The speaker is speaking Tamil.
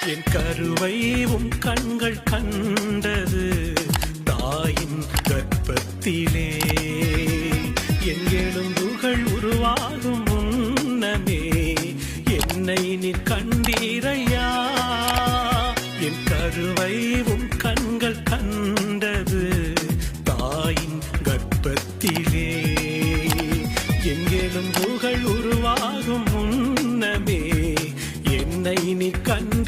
என் கருவை உன் கண்கள் கண்டது தாயின் கர்ப்பத்திலே. என் எலும்புகள் உருவாகும் முன்னமே என்னை நீ கண்டீரையா. என் கருவை உன் கண்கள் கண்டது தாயின் கர்ப்பத்திலே. என் எலும்புகள் உருவாகும் முன்னமே என்னை நீ கண்ட